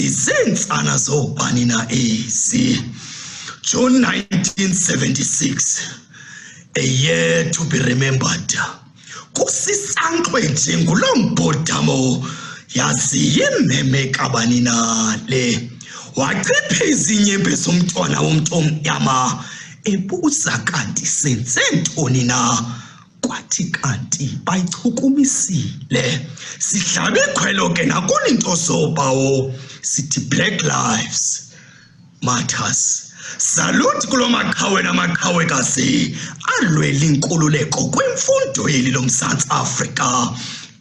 Izintsana zobani na ezi. June 1976, a year to be remembered. Kusisankwe nje ngulo mbhodamo yazi yimeme kabanina le. Wachipha izinyembe zomntwana womntu omnyama ebuza kanti senze ntoni na. Kwathi kanti bayichukumisile. Sihlabe ikhwelo ke nakuninto sobawo sithi Black Lives Matters. Salute kulo maqhawe namaqhawe kasi alwela inkululeko kwimfundo yeli loMzantsi Afrika.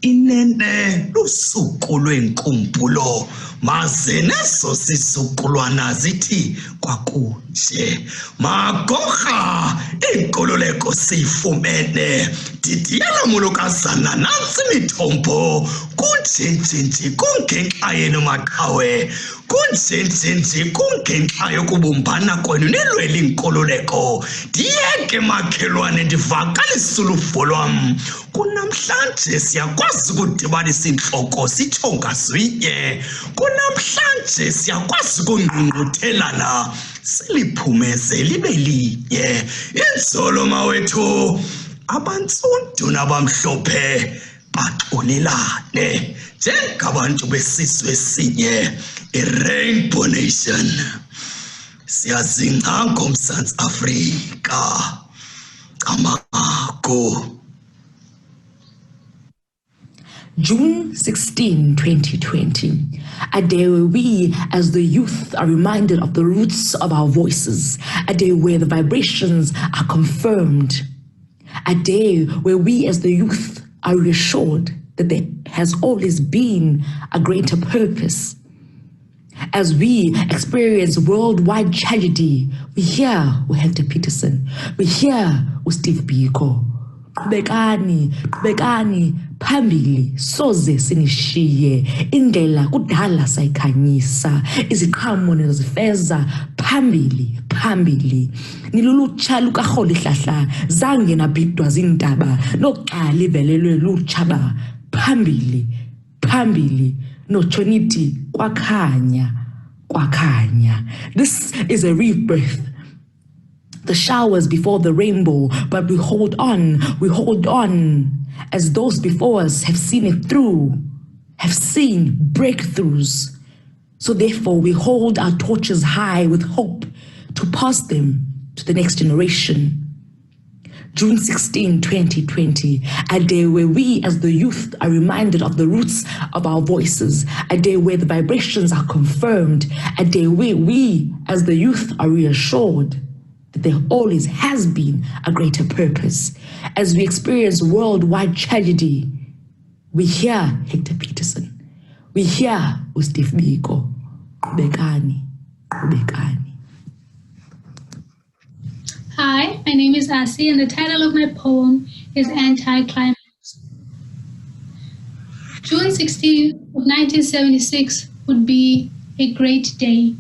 Inene lusuku lwenkumbulo maze neso sisukulwana zithi kwakunje. Magorha inkululeko siyifumene. Didiyela mulukazana nantsi imithombo. Kunjenjenje kungenxa yenu maqhawe. Kunjenjenje kungenxa yokubumbana kwenu nilwela inkululeko. Ndiyeke makhelwane ndivakalise uluvo lwam. Kunamhlanje siyakwazi ukudibanisa intloko sitsho ngazwinye. Kunamhlanje siyakwazi ukungqungquthelana siliphumeze libe linye. Inzolo mawethu abantsundu nabamhlophe baxolelane njengabantu besizwe esinye, i-Rainbow Nation. Siyazingca ngomZantsi Afrika. Camago. June 16, 2020, a day where we as the youth are reminded of the roots of our voices, a day where the vibrations are confirmed, a day where we as the youth are reassured that there has always been a greater purpose. As we experience worldwide tragedy, we hear with Hector Peterson, we hear with Steve Biko. Qhubekani phambili soze sinishiye indlela kudala sayikhanyisa iziqhamo nezifeza phambili nilulutsha lukaRholihlahla zange nabhidwa zindaba noqala ivelelwe lutshaba phambili nochonithi kwakhanya. This is a rebirth. The showers before the rainbow, but we hold on as those before us have seen it through, have seen breakthroughs. So therefore we hold our torches high with hope to pass them to the next generation. June 16, 2020, a day where we as the youth are reminded of the roots of our voices, a day where the vibrations are confirmed, a day where we as the youth are reassured that there always has been a greater purpose. As we experience worldwide tragedy, we hear Hector Peterson, we hear Steve Biko, Qhubekani. Hi, my name is Asi, and the title of my poem is Anti-Climax. June 16, 1976 would be a great day.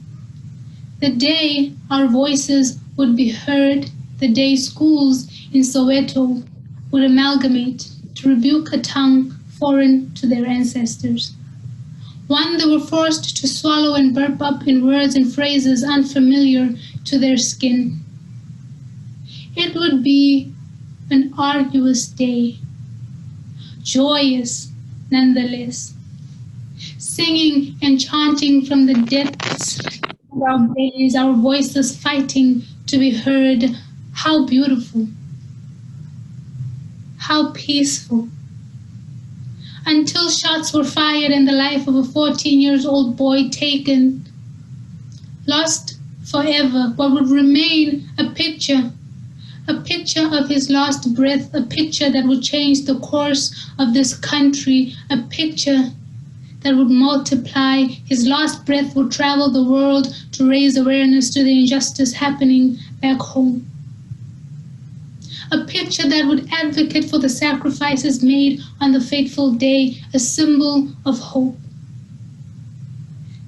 The day our voices would be heard, the day schools in Soweto would amalgamate to rebuke a tongue foreign to their ancestors. One they were forced to swallow and burp up in words and phrases unfamiliar to their skin. It would be an arduous day, joyous nonetheless, singing and chanting from the depths of our bellies, our voices fighting to be heard. How beautiful, how peaceful. Until shots were fired and the life of a 14-year-old boy taken, lost forever, what would remain a picture of his lost breath, a picture that would change the course of this country, a picture that would multiply. His lost breath would travel the world to raise awareness to the injustice happening back home. A picture that would advocate for the sacrifices made on the fateful day, a symbol of hope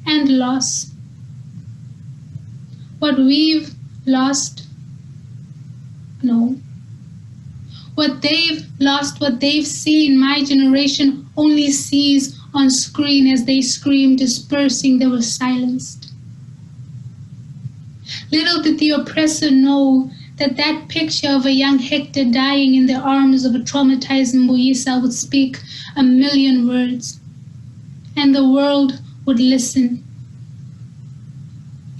and loss. What we've lost, no. What they've lost, what they've seen, my generation only sees on screen as they screamed, dispersing, they were silenced. Little did the oppressor know that that picture of a young Hector dying in the arms of a traumatized Mbuyisa would speak 1,000,000 words, and the world would listen.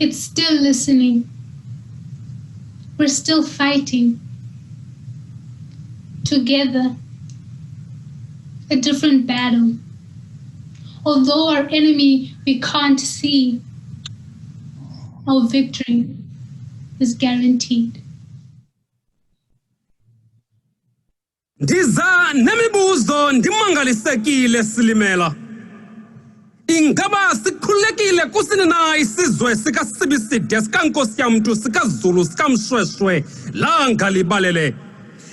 It's still listening. We're still fighting together, a different battle. Although our enemy we can't see, our victory is guaranteed. Ndiza nemibuzo ndimangalisekile Silimela. Ingaba sikhulekile kusini na isizwe sikasibiside sikankosi yamntu sikazulu sikamshweshwe langa libalele.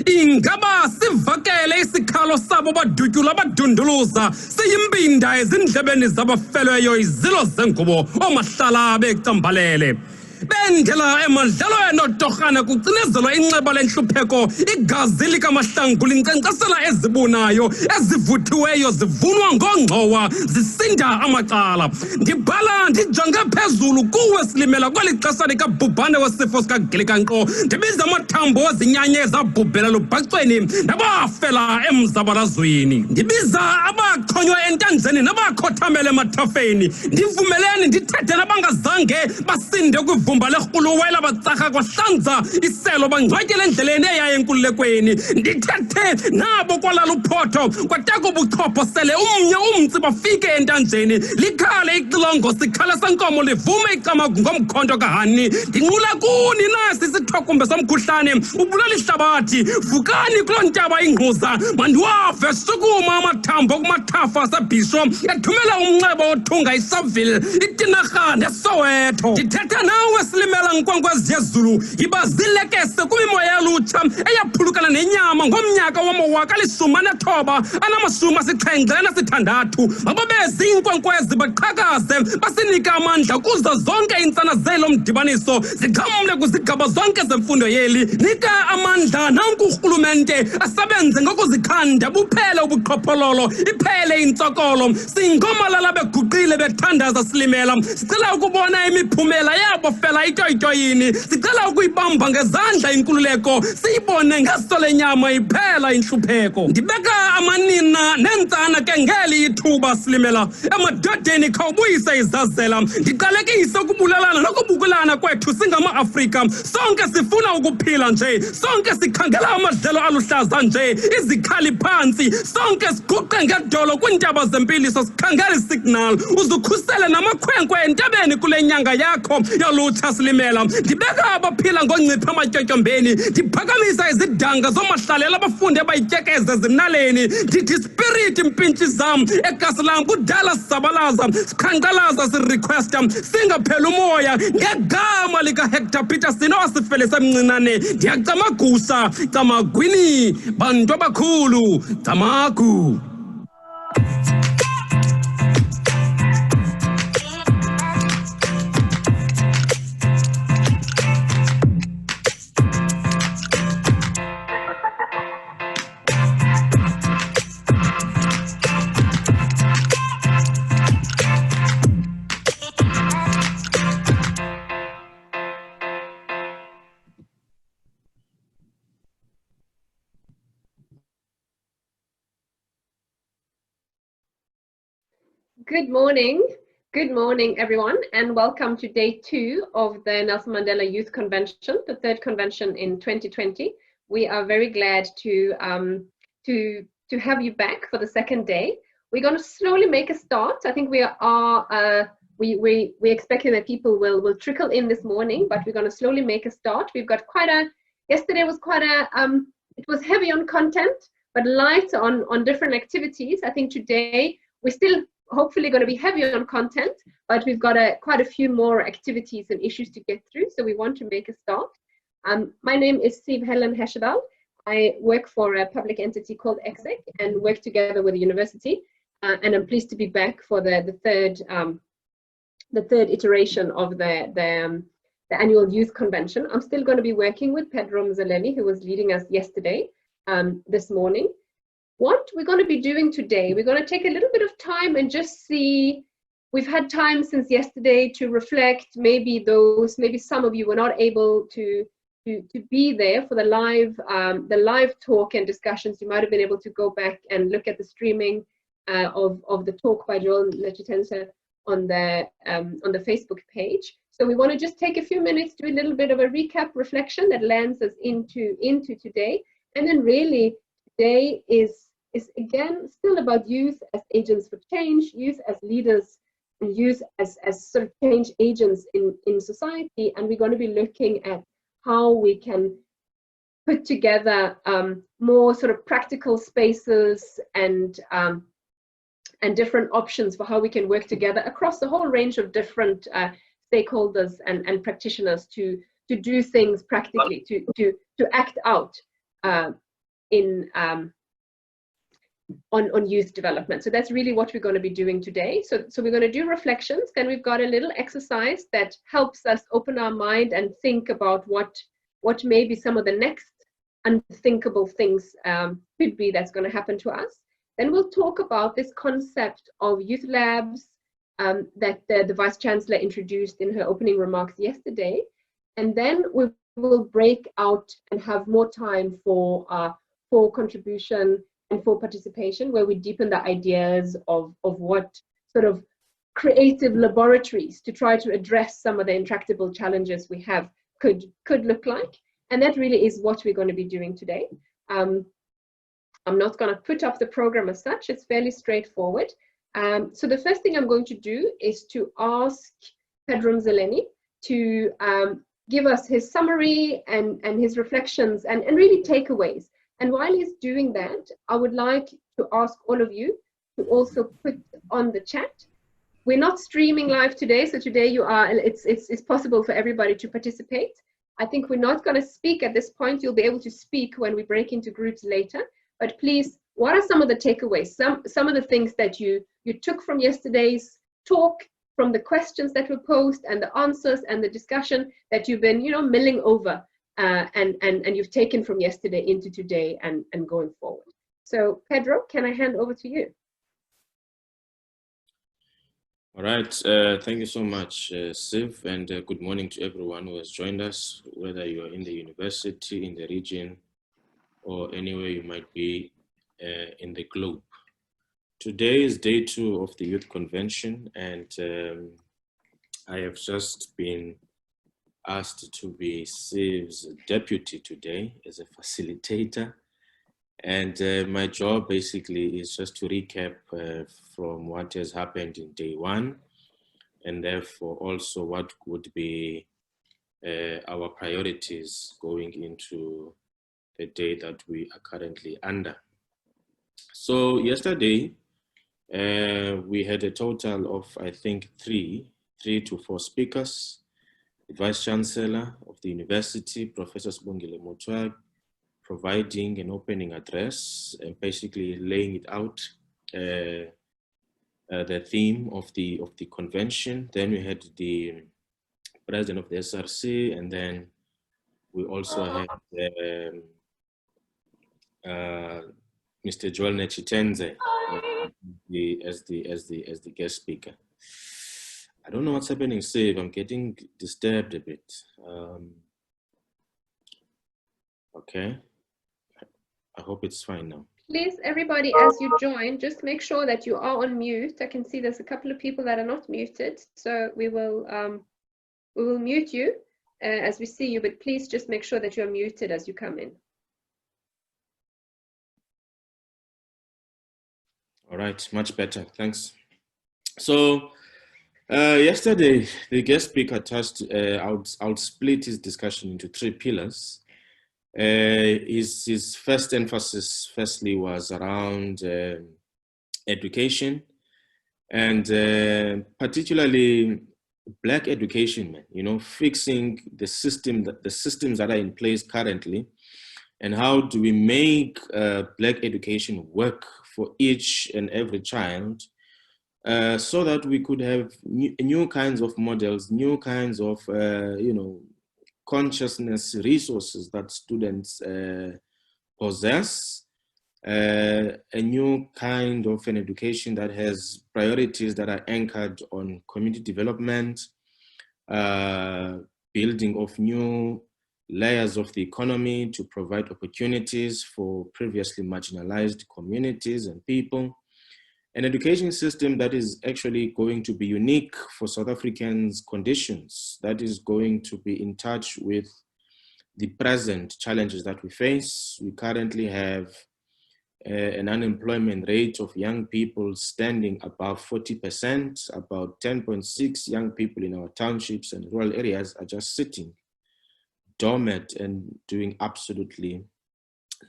Ingaba sivakele isikhalo sabo badutyula badunduluza siyimpinda ezindlebeni zabafelweyo izilo zengubo omahlala becambalele. Bendela emadlalweni otorhana kucinezelwa inxeba lenhlupheko igazi likamahlangu linkcenkcesela ezibunayo ezivuthiweyo zivunwa ngongxowa zisinda amacala. Ndibhala ndijonge phezulu kuwe Silimela kweli xesha likabhubhane wesifo sikagilikankqo ndibiza amathambo ezinyanye ezabhubhela lubhacweni nabafela emzabalazweni. Ndibiza abachonywa entanjeni nabakhothamele emathafeni. Ndivumeleni ndithethe nabangazange basinde vumba lekhuluwela batsakha kwahlanza iselo bangcwatyele endleleni eyaye enkululekweni. Ndithethe nabo kwalala uphotho kwateka ubuchopho sele umnye umtsi bafike entanjeni likhale ixilongo sikhala senkomo livume icamagu ngomkhonto kahani. Ndinqula kuni nasi isithokumbe somkhuhlane ubulala ihlabathi. Vukani kuloo ntaba ingquza mandiwave sukuma amathambo kumathafa asebhisho ethumela umnxeba othunga isaville itinarha nesoweto. Ndithetha nawe Silimela nkwenkwezi yezulu ibazilekese kwimimoya yalutsha eyaphulukana nenyama ngomnyaka wama-1976 mababezi inkwenkwezi baqhakaze basinika amandla kuzo zonke iintsana zelo mdibaniso zixhamle kwizigaba zonke zemfundo yeli. Nika amandla nanku urhulumente asebenze ngokuzikhanda buphele ubuqhophololo iphele intsokolo. Singomalala beguqile bethandaza Silimela sicela ukubona imiphumela yabo fela itoyitoyini. Sicela ukuyibamba ngezandla inkululeko siyibone ngeso lenyama iphela inhlupheko. Ndibeka amanina nentsana ke ngeli ithuba Silimela emadodeni khawubuyise izazela. Ndiqalekise ukubulalana nokubukulana kwethu singama-Afrika. Sonke sifuna ukuphila nje, sonke sikhangela amadlelo aluhlaza nje, izikhali phansi. Sonke siguqe ngedolo kwiintaba zempiliso sikhangela isignal. Uzukhusele namakhwenkwe entabeni kule nyanga yakho yalutsha Silimela. Ndibeka abaphila ngoncipha amatyotyombeni. Ndiphakamisa izidanga zomahlalela abafunde bayityekeze ezinaleni. Ndithi spirit impintshi zam egasi lam kudala sisabalaza sikhanqalaza sirequesta singaphela umoya ngegama likaHector Peterson owasifele semncinane. Ndiyacamagusa camagwini bantu abakhulu camagu. Good morning, everyone, and welcome to day 2 of the Nelson Mandela Youth Convention, the third convention in 2020. We are very glad to have you back for the second day. We're going to slowly make a start. I think we're expecting that people will trickle in this morning, but we're going to slowly make a start. We've got yesterday was it was heavy on content, but light on different activities. I think today we're still hopefully going to be heavy on content, but we've got quite a few more activities and issues to get through, so we want to make a start. My name is Siv Helen Heshadal. I work for a public entity called EXEC and work together with the university, and I'm pleased to be back for the third iteration of the annual youth convention. I'm still going to be working with Pedro Mzaleli, who was leading us yesterday, this morning. what we're going to be doing today, we're going to take a little bit of time and just see. We've had time since yesterday to reflect. Maybe some of you were not able to be there for the live talk and discussions. You might have been able to go back and look at the streaming of the talk by Joel Lechitense on the Facebook page. So we want to just take a few minutes, do a little bit of a recap reflection that lands us into today. And then really today is again still about youth as agents for change, youth as leaders, and youth as sort of change agents in society. And we're going to be looking at how we can put together more sort of practical spaces and different options for how we can work together across the whole range of different stakeholders and practitioners to do things practically, to act out on youth development. So that's really what we're going to be doing today. So we're going to do reflections. Then we've got a little exercise that helps us open our mind and think about what may be some of the next unthinkable things could be that's going to happen to us. Then we'll talk about this concept of youth labs that the Vice Chancellor introduced in her opening remarks yesterday. And then we will break out and have more time for contribution and for participation, where we deepen the ideas of what sort of creative laboratories to try to address some of the intractable challenges we have could look like. And that really is what we're going to be doing today. I'm not going to put up the program as such. It's fairly straightforward. So the first thing I'm going to do is to ask Pedro Zeleni to give us his summary and his reflections and really takeaways. And while he's doing that, I would like to ask all of you to also put on the chat. We're not streaming live today, so today it's possible for everybody to participate. I think we're not going to speak at this point. You'll be able to speak when we break into groups later. But please, what are some of the takeaways? Some of the things that you took from yesterday's talk, from the questions that were posed and the answers and the discussion that you've been, milling over and you've taken from yesterday into today and going forward. So Pedro, can I hand over to you? All right, thank you so much, Siv, and good morning to everyone who has joined us, whether you're in the university, in the region, or anywhere you might be in the globe. Today is day 2 of the Youth Convention, and I have just been asked to be Siv's deputy today as a facilitator. And my job basically is just to recap from what has happened in day 1, and therefore also what would be our priorities going into the day that we are currently under. So yesterday, we had a total of, I think, 3 to 4 speakers. The Vice Chancellor of the University, Professor Sibongile Motshwai, providing an opening address and basically laying it out, the theme of the convention. Then we had the president of the SRC, and then we also had Mr. Joel Lechitense as the guest speaker. I don't know what's happening, Save. I'm getting disturbed a bit. Okay. I hope it's fine now. Please, everybody, as you join, just make sure that you are on mute. I can see there's a couple of people that are not muted, so we will mute you as we see you, but please just make sure that you're muted as you come in. All right, much better, thanks. So yesterday, the guest speaker touched, I'll split his discussion into 3 pillars. His first emphasis, firstly, was around education, and particularly Black education, fixing the systems that are in place currently, and how do we make Black education work for each and every child, so that we could have new kinds of models, new kinds of, consciousness resources that students possess, a new kind of an education that has priorities that are anchored on community development, building of new layers of the economy to provide opportunities for previously marginalized communities and people. An education system that is actually going to be unique for South Africans' conditions, that is going to be in touch with the present challenges that we face. We currently have an unemployment rate of young people standing above 40%. About 10.6 young people in our townships and rural areas are just sitting dormant and doing absolutely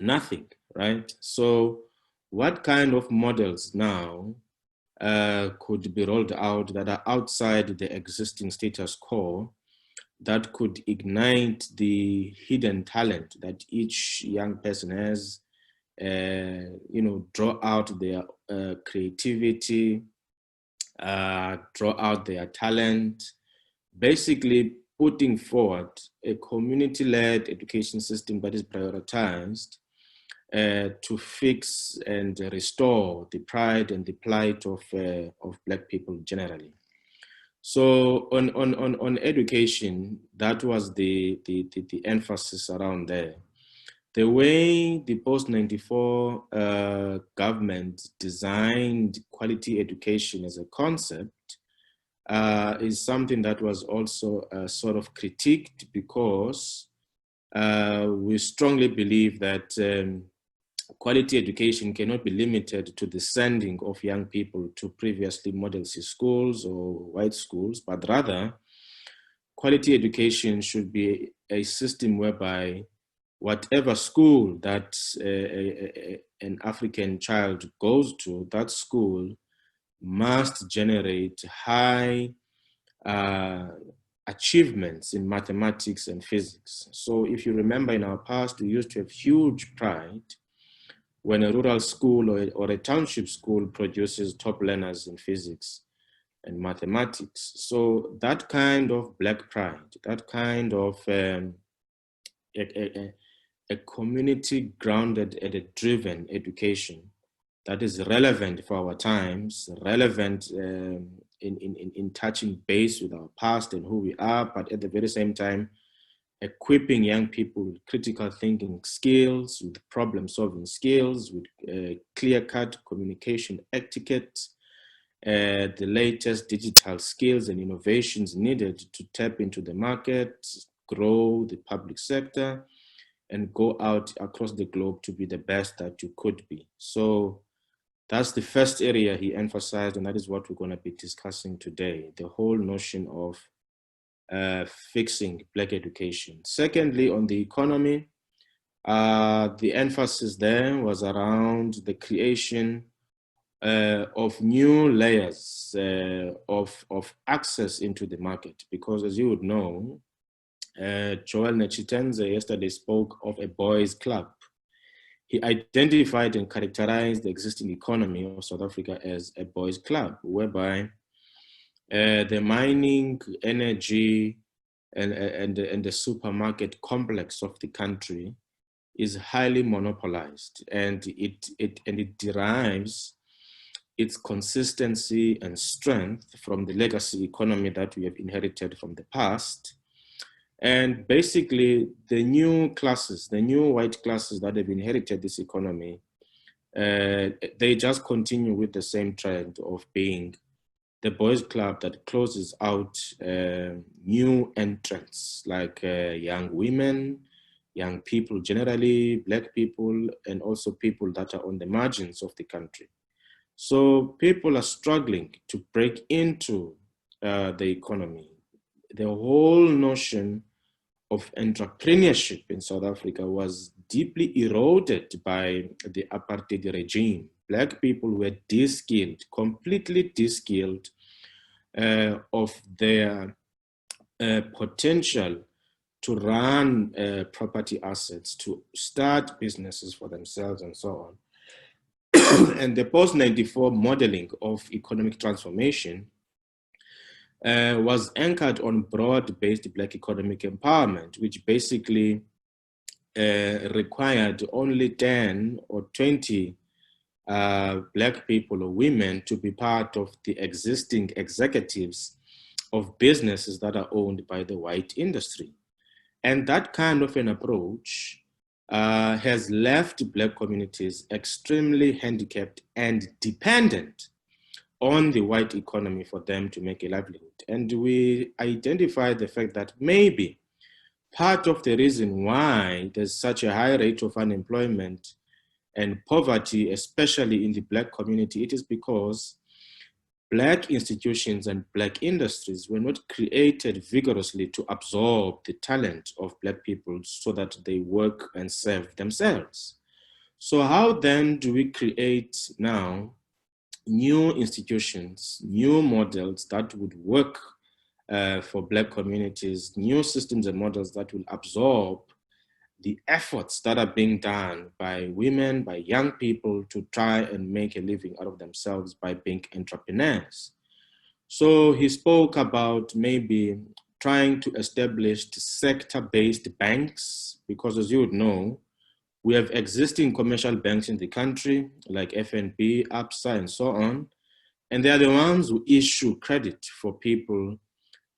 nothing, right? So what kind of models now could be rolled out that are outside the existing status quo that could ignite the hidden talent that each young person has, draw out their creativity, draw out their talent, basically putting forward a community-led education system that is prioritized to fix and restore the pride and the plight of Black people generally. So on education, that was the emphasis around there. The way the post-94 government designed quality education as a concept is something that was also sort of critiqued, because we strongly believe that quality education cannot be limited to the sending of young people to previously Model C schools or white schools, but rather quality education should be a system whereby whatever school that an African child goes to, that school must generate high achievements in mathematics and physics. So if you remember, in our past, we used to have huge pride when a rural school or a township school produces top learners in physics and mathematics. So that kind of Black pride, that kind of a community grounded and a driven education that is relevant for our times, relevant in touching base with our past and who we are, but at the very same time, equipping young people with critical thinking skills, with problem-solving skills, with clear-cut communication etiquette, the latest digital skills and innovations needed to tap into the market, grow the public sector, and go out across the globe to be the best that you could be. So that's the first area he emphasized, and that is what we're going to be discussing today, the whole notion of fixing Black education. Secondly, on the economy, the emphasis there was around the creation of new layers of access into the market, because as you would know, Joel Nechitenze yesterday spoke of a boys' club. He identified and characterized the existing economy of South Africa as a boys' club, whereby the mining, energy, and the supermarket complex of the country is highly monopolized, and it derives its consistency and strength from the legacy economy that we have inherited from the past. And basically, the new classes, the new white classes that have inherited this economy, they just continue with the same trend of being the boys' club that closes out new entrants, like young women, young people generally, Black people, and also people that are on the margins of the country. So people are struggling to break into the economy. The whole notion of entrepreneurship in South Africa was deeply eroded by the apartheid regime. Black people were de-skilled, completely de-skilled of their potential to run property assets, to start businesses for themselves and so on. And the post-94 modeling of economic transformation was anchored on broad-based Black economic empowerment, which basically required only 10 or 20 Black people or women to be part of the existing executives of businesses that are owned by the white industry. And that kind of an approach has left Black communities extremely handicapped and dependent on the white economy for them to make a livelihood. And we identified the fact that maybe part of the reason why there's such a high rate of unemployment and poverty, especially in the Black community, it is because Black institutions and Black industries were not created vigorously to absorb the talent of Black people so that they work and serve themselves. So how then do we create now new institutions, new models that would work for Black communities, new systems and models that will absorb the efforts that are being done by women, by young people to try and make a living out of themselves by being entrepreneurs. So he spoke about maybe trying to establish sector-based banks, because as you would know, we have existing commercial banks in the country like FNB, ABSA, and so on. And they are the ones who issue credit for people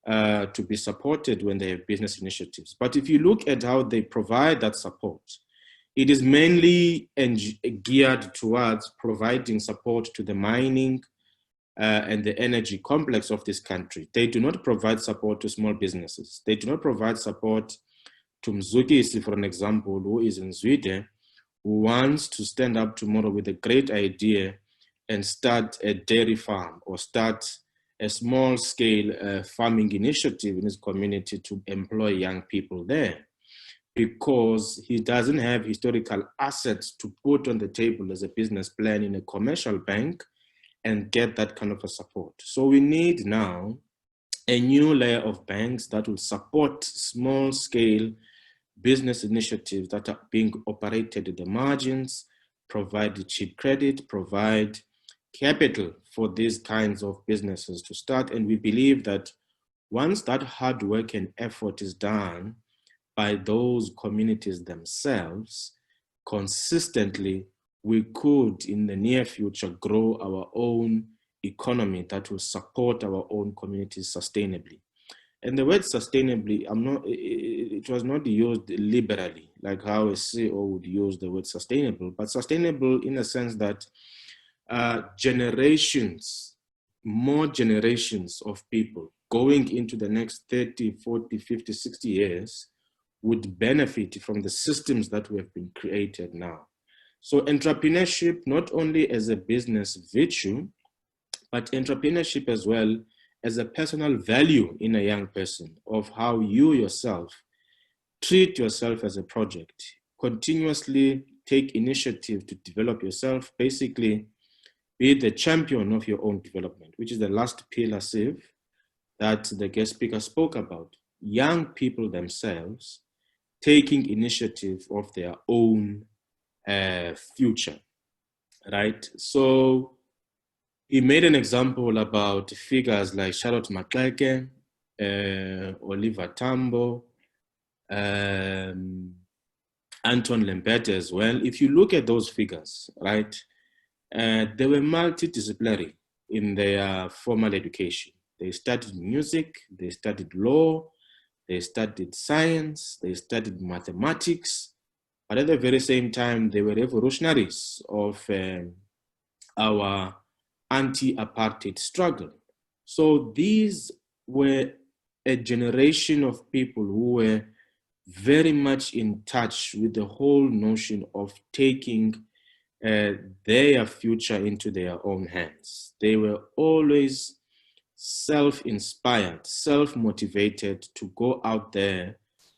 to be supported when they have business initiatives. But if you look at how they provide that support, it is mainly geared towards providing support to the mining and the energy complex of this country. They do not provide support to small businesses. They do not provide support to Mzukisi, for an example, who is in Sweden, who wants to stand up tomorrow with a great idea and start a dairy farm or start a small-scale farming initiative in his community to employ young people there, because he doesn't have historical assets to put on the table as a business plan in a commercial bank and get that kind of a support. So we need now a new layer of banks that will support small-scale business initiatives that are being operated at the margins, provide cheap credit, provide capital for these kinds of businesses to start. And we believe that once that hard work and effort is done by those communities themselves consistently, we could in the near future grow our own economy that will support our own communities sustainably. And the word sustainably, it was not used liberally, like how a CEO would use the word sustainable, but sustainable in a sense that more generations of people going into the next 30, 40, 50, 60 years would benefit from the systems that we have been created now. So entrepreneurship, not only as a business virtue, but entrepreneurship as well as a personal value in a young person of how you yourself treat yourself as a project, continuously take initiative to develop yourself, basically be the champion of your own development, which is the last pillar, Siv, that the guest speaker spoke about. Young people themselves taking initiative of their own future, right? So he made an example about figures like Charlotte Maxeke, Oliver Tambo, Anton Lembete as well. If you look at those figures, right, they were multidisciplinary in their formal education. They studied music, they studied law, they studied science, they studied mathematics, but at the very same time, they were revolutionaries of our anti-apartheid struggle. So these were a generation of people who were very much in touch with the whole notion of taking their future into their own hands. They were always self-inspired, self-motivated to go out there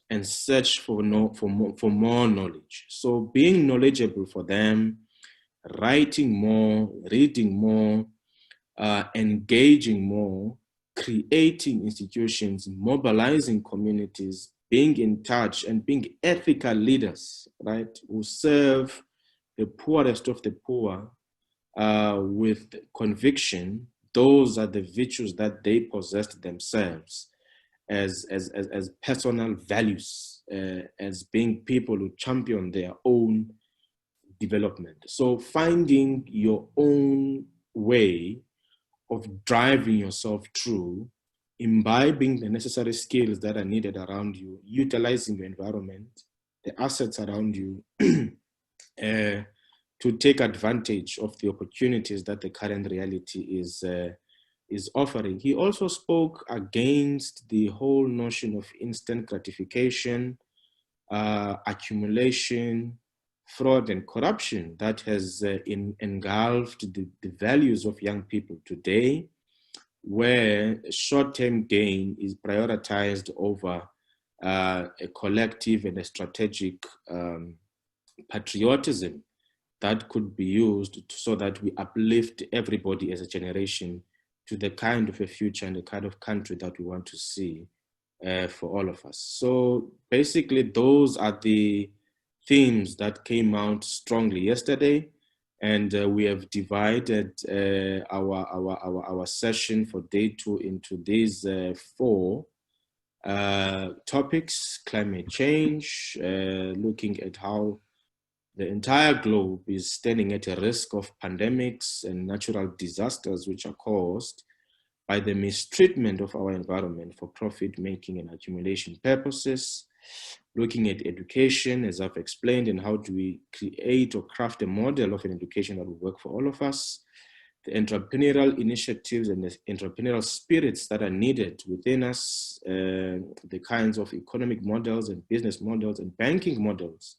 and search for more knowledge. So being knowledgeable for them, writing more, reading more, engaging more, creating institutions, mobilizing communities, being in touch and being ethical leaders, right, who serve the poorest of the poor with conviction. Those are the virtues that they possessed themselves. as personal values, as being people who champion their own development. So finding your own way of driving yourself through, imbibing the necessary skills that are needed around you, utilizing your environment, the assets around you, to take advantage of the opportunities that the current reality is offering. He also spoke against the whole notion of instant gratification, accumulation, fraud, and corruption that has engulfed the values of young people today, where short-term gain is prioritized over a collective and a strategic patriotism that could be used so that we uplift everybody as a generation to the kind of a future and the kind of country that we want to see for all of us. So basically, those are the themes that came out strongly yesterday, and we have divided our session for day 2 into these 4 topics: climate change, looking at how the entire globe is standing at a risk of pandemics and natural disasters which are caused by the mistreatment of our environment for profit-making and accumulation purposes, looking at education, as I've explained, and how do we create or craft a model of an education that will work for all of us, the entrepreneurial initiatives and the entrepreneurial spirits that are needed within us, the kinds of economic models and business models and banking models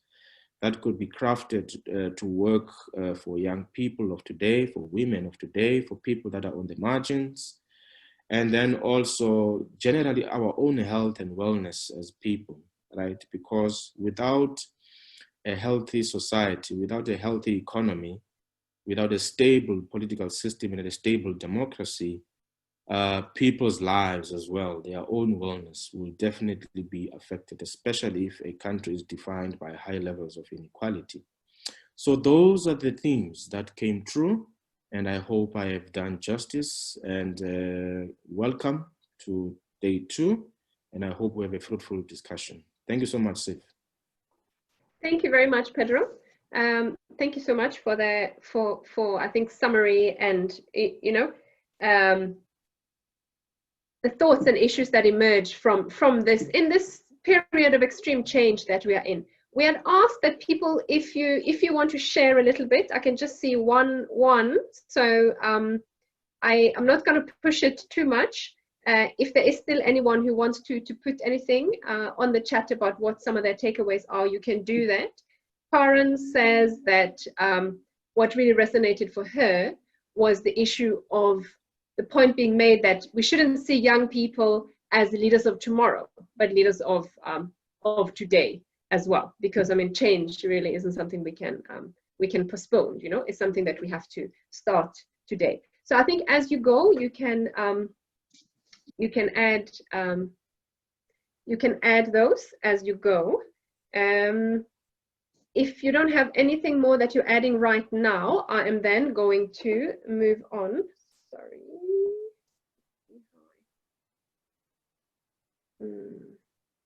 that could be crafted to work for young people of today, for women of today, for people that are on the margins, and then also generally our own health and wellness as people, right? Because without a healthy society, without a healthy economy, without a stable political system and a stable democracy, people's lives as well, their own wellness will definitely be affected, especially if a country is defined by high levels of inequality. So those are the themes that came through, and I hope I have done justice. And welcome to day 2, and I hope we have a fruitful discussion. Thank you so much, Sid. Thank you very much, Pedro. Thank you so much for the I think summary and the thoughts and issues that emerge from this in this period of extreme change that we are in. We had asked that people, if you want to share a little bit, I can just see one. So I'm not going to push it too much. If there is still anyone who wants to put anything on the chat about what some of their takeaways are, you can do that. Karen says that what really resonated for her was the issue of the point being made that we shouldn't see young people as leaders of tomorrow, but leaders of today as well. Because I mean, change really isn't something we can postpone. You know, it's something that we have to start today. So I think as you go, you can add those as you go. If you don't have anything more that you're adding right now, I am then going to move on. Sorry.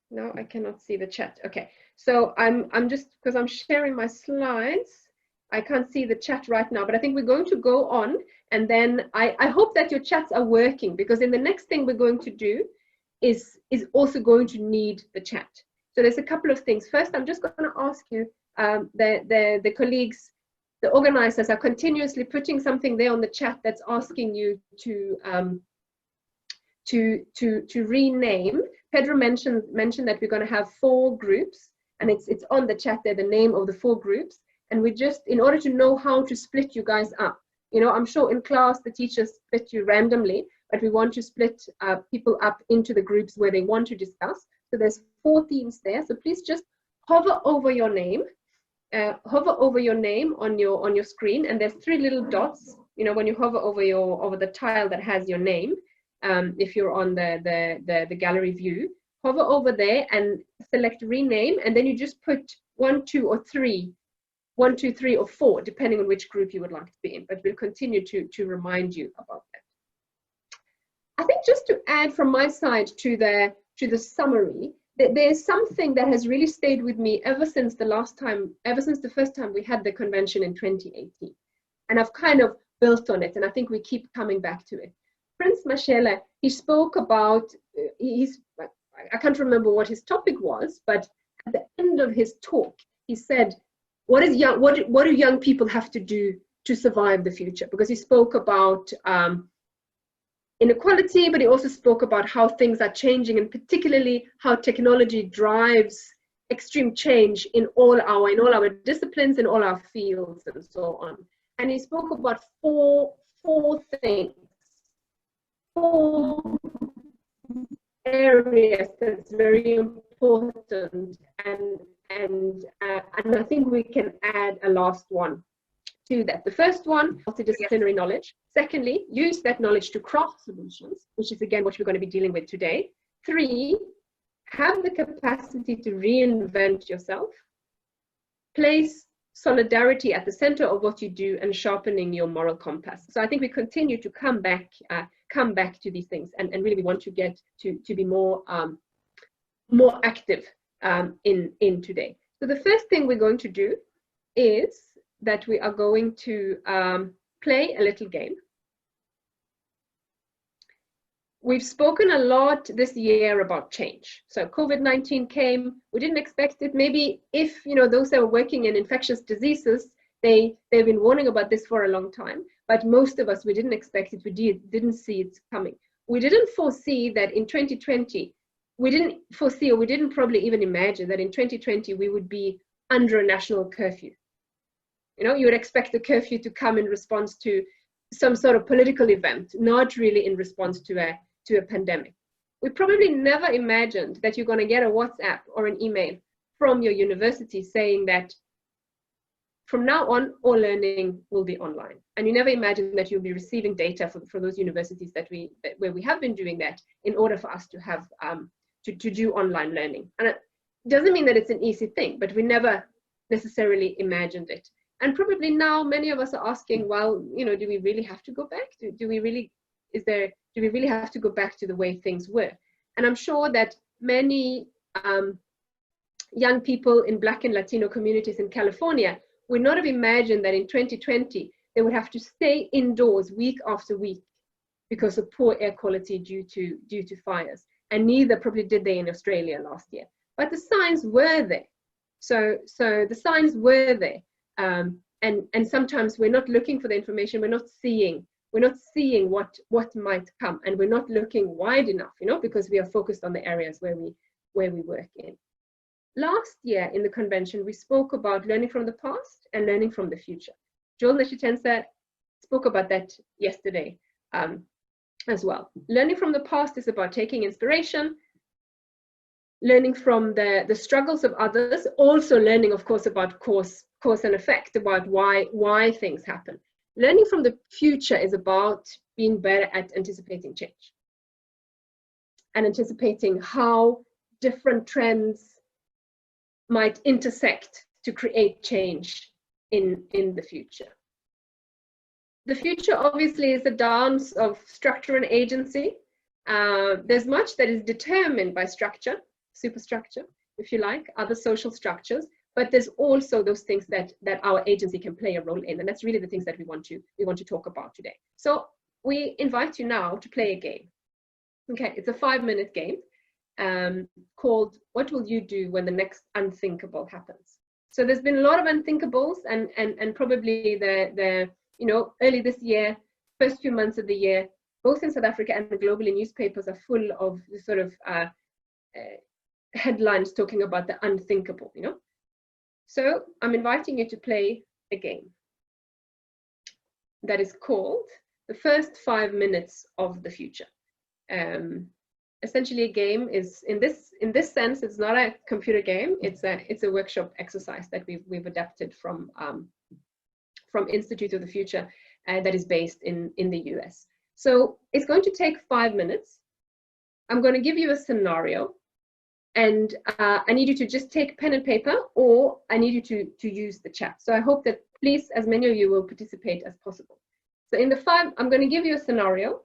No, I cannot see the chat. Okay, so I'm just, because I'm sharing my slides, I can't see the chat right now, but I think we're going to go on, and then I hope that your chats are working, because in the next thing we're going to do is also going to need the chat. So there's a couple of things. First, I'm just going to ask you, the colleagues, the organizers are continuously putting something there on the chat that's asking you to rename. Pedro mentioned that we're going to have 4 groups, and it's on the chat there, the name of the 4 groups. And we just, in order to know how to split you guys up, you know, I'm sure in class the teachers split you randomly, but we want to split people up into the groups where they want to discuss. So there's 4 themes there. So please just hover over your name. Hover over your name on your screen, and there's 3 little dots. You know, when you hover over the tile that has your name, if you're on the gallery view, hover over there and select rename, and then you just put 1, 2, or 3, 1, 2, 3, or 4, depending on which group you would like to be in. But we'll continue to remind you about that. I think just to add from my side to the to the summary, there's something that has really stayed with me ever since the first time we had the convention in 2018. And I've kind of built on it, and I think we keep coming back to it. Prince Mandela, he spoke about, I can't remember what his topic was, but at the end of his talk, he said, what do young people have to do to survive the future? Because he spoke about inequality, but he also spoke about how things are changing, and particularly how technology drives extreme change in all our disciplines, in all our fields, and so on. And he spoke about four things, 4 areas that's very important, and I think we can add a last one to that. The first one, multidisciplinary knowledge. Secondly, use that knowledge to craft solutions, which is again what we're going to be dealing with today. 3, have the capacity to reinvent yourself. Place solidarity at the center of what you do, and sharpening your moral compass. So I think we continue to come back to these things, and really we want to get to be more active in today. So the first thing we're going to do is that we are going to play a little game. We've spoken a lot this year about change. So COVID-19 came, we didn't expect it. Maybe if, those that are working in infectious diseases, they've been warning about this for a long time, but most of us, we didn't expect it, we didn't see it coming. We didn't foresee that in 2020, we didn't probably even imagine that in 2020, we would be under a national curfew. You would expect the curfew to come in response to some sort of political event, not really in response to a pandemic. We probably never imagined that you're going to get a WhatsApp or an email from your university saying that from now on, all learning will be online. And you never imagined that you'll be receiving data for those universities where we have been doing that in order for us to have to do online learning. And it doesn't mean that it's an easy thing, but we never necessarily imagined it. And probably now many of us are asking, well, do we really have to go back? Do we really have to go back to the way things were? And I'm sure that many young people in Black and Latino communities in California would not have imagined that in 2020, they would have to stay indoors week after week because of poor air quality due to fires. And neither probably did they in Australia last year. But the signs were there. So the signs were there. And sometimes we're not looking for the information, we're not seeing what might come, and we're not looking wide enough, because we are focused on the areas where we work in. Last year in the convention, we spoke about learning from the past and learning from the future. Joel Neshitensa spoke about that yesterday as well. Learning from the past is about taking inspiration, learning from the struggles of others, also learning, of course, about cause and effect, about why things happen. Learning from the future is about being better at anticipating change and anticipating how different trends might intersect to create change in the future. The future obviously is a dance of structure and agency. There's much that is determined by structure, superstructure, if you like, other social structures, but there's also those things that our agency can play a role in, and that's really the things that we want to talk about today. So we invite you now to play a game. Okay, it's a 5-minute game called "What Will You Do When the Next Unthinkable Happens?" So there's been a lot of unthinkables, and probably the early this year, first few months of the year, both in South Africa and globally, newspapers are full of sort of headlines talking about the unthinkable, So I'm inviting you to play a game that is called The First 5 Minutes of the Future. Essentially, a game is in this sense, it's not a computer game. It's a workshop exercise that we've adapted from Institute of the Future that is based in the US. So it's going to take 5 minutes. I'm going to give you a scenario, and I need you to just take pen and paper, or I need you to use the chat. So I hope that please, as many of you will participate as possible. So in the 5, I'm going to give you a scenario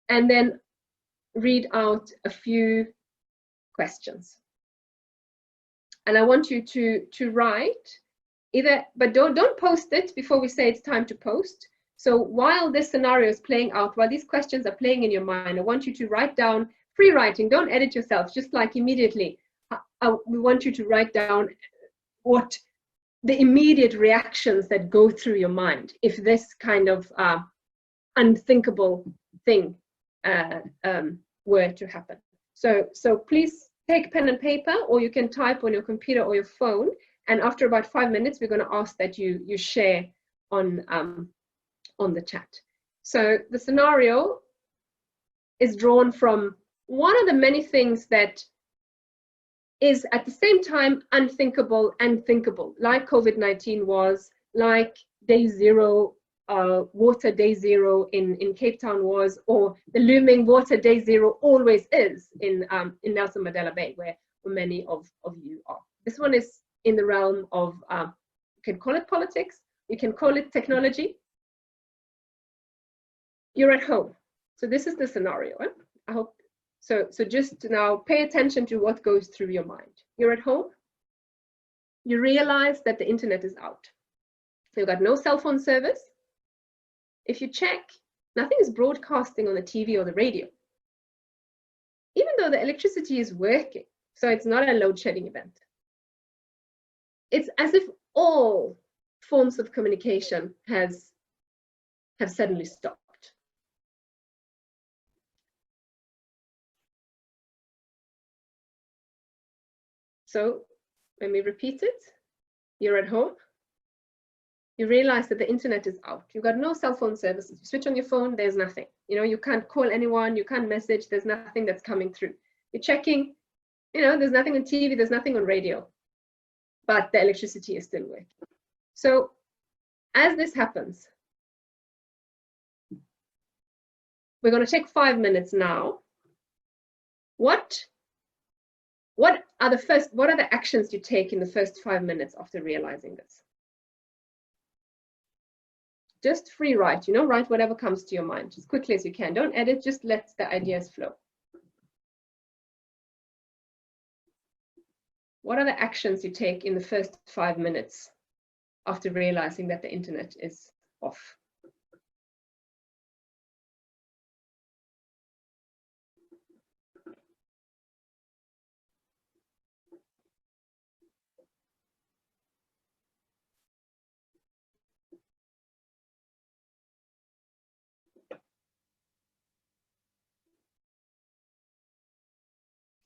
and then read out a few questions. And I want you to write either, but don't post it before we say it's time to post. So while this scenario is playing out, while these questions are playing in your mind, I want you to write down, free writing, don't edit yourself, just like immediately. We want you to write down what the immediate reactions that go through your mind if this kind of unthinkable thing were to happen. So please take pen and paper, or you can type on your computer or your phone. And after about 5 minutes, we're going to ask that you share on the chat. So the scenario is drawn from one of the many things that is at the same time unthinkable and thinkable, like COVID-19 was, like day zero, water day zero in Cape Town was, or the looming water day zero always is in Nelson Mandela Bay, where many of you are. This one is in the realm of, you can call it politics, you can call it technology. You're at home. So this is the scenario. I hope. So just now pay attention to what goes through your mind. You're at home. You realize that the internet is out. You've got no cell phone service. If you check, nothing is broadcasting on the TV or the radio, even though the electricity is working. So it's not a load shedding event. It's as if all forms of communication have suddenly stopped. So when we repeat it, you're at home. You realize that the internet is out. You've got no cell phone services. You switch on your phone, there's nothing. You know, you can't call anyone, you can't message, there's nothing that's coming through. You're checking, you know, there's nothing on TV, there's nothing on radio, but the electricity is still working. So as this happens, we're going to take 5 minutes now. What are the actions you take in the first 5 minutes after realizing this? Just free write, you know, write whatever comes to your mind as quickly as you can. Don't edit, just let the ideas flow. What are the actions you take in the first 5 minutes after realizing that the internet is off?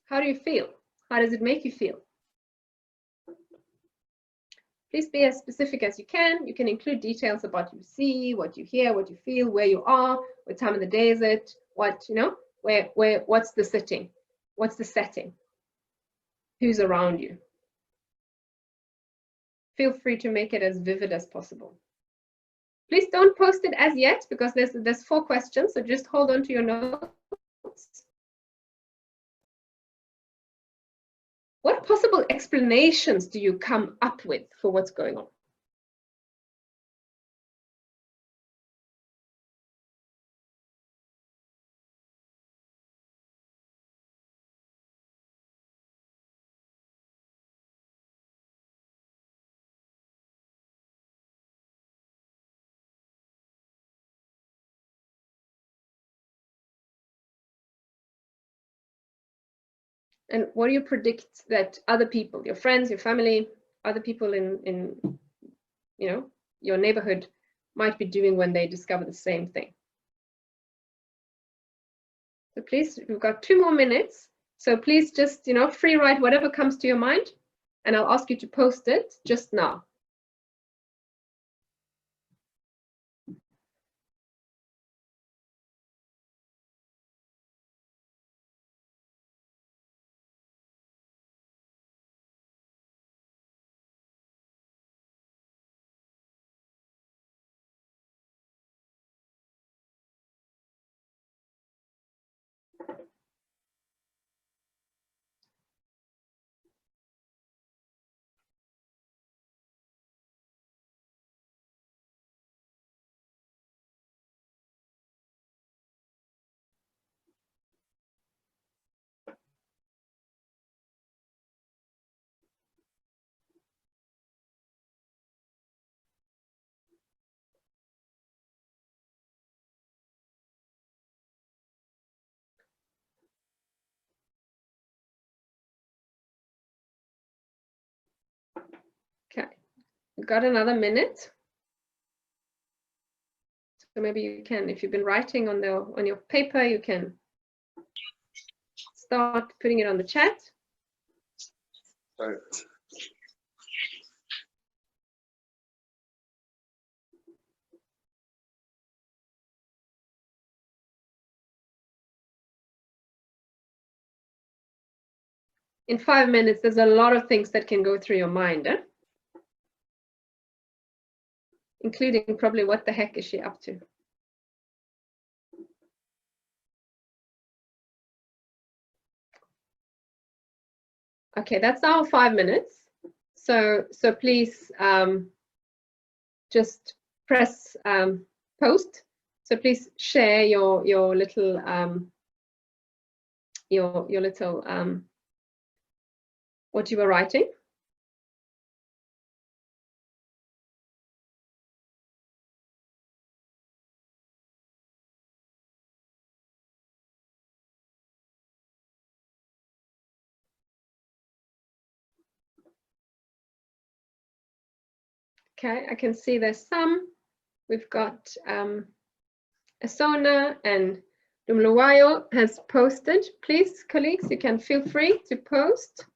How do you feel? How does it make you feel? Please be as specific as you can. You can include details about what you see, what you hear, what you feel, where you are, what time of the day is it, what, you know, what's the setting? What's the setting? Who's around you? Feel free to make it as vivid as possible. Please don't post it as yet because there's 4 questions, so just hold on to your notes. What possible explanations do you come up with for what's going on? And what do you predict that other people, your friends, your family, other people in you know, your neighborhood might be doing when they discover the same thing? So please, we've got 2 more minutes. So please just, you know, free write whatever comes to your mind, and I'll ask you to post it just now. We've got another minute. So maybe you can, if you've been writing on your paper, you can start putting it on the chat. Right. In 5 minutes, there's a lot of things that can go through your mind, including probably what the heck is she up to? Okay, that's our 5 minutes. So please just press post. So please share your little what you were writing. Okay, I can see there's some. We've got Asona and Dumluwayo has posted. Please, colleagues, you can feel free to post.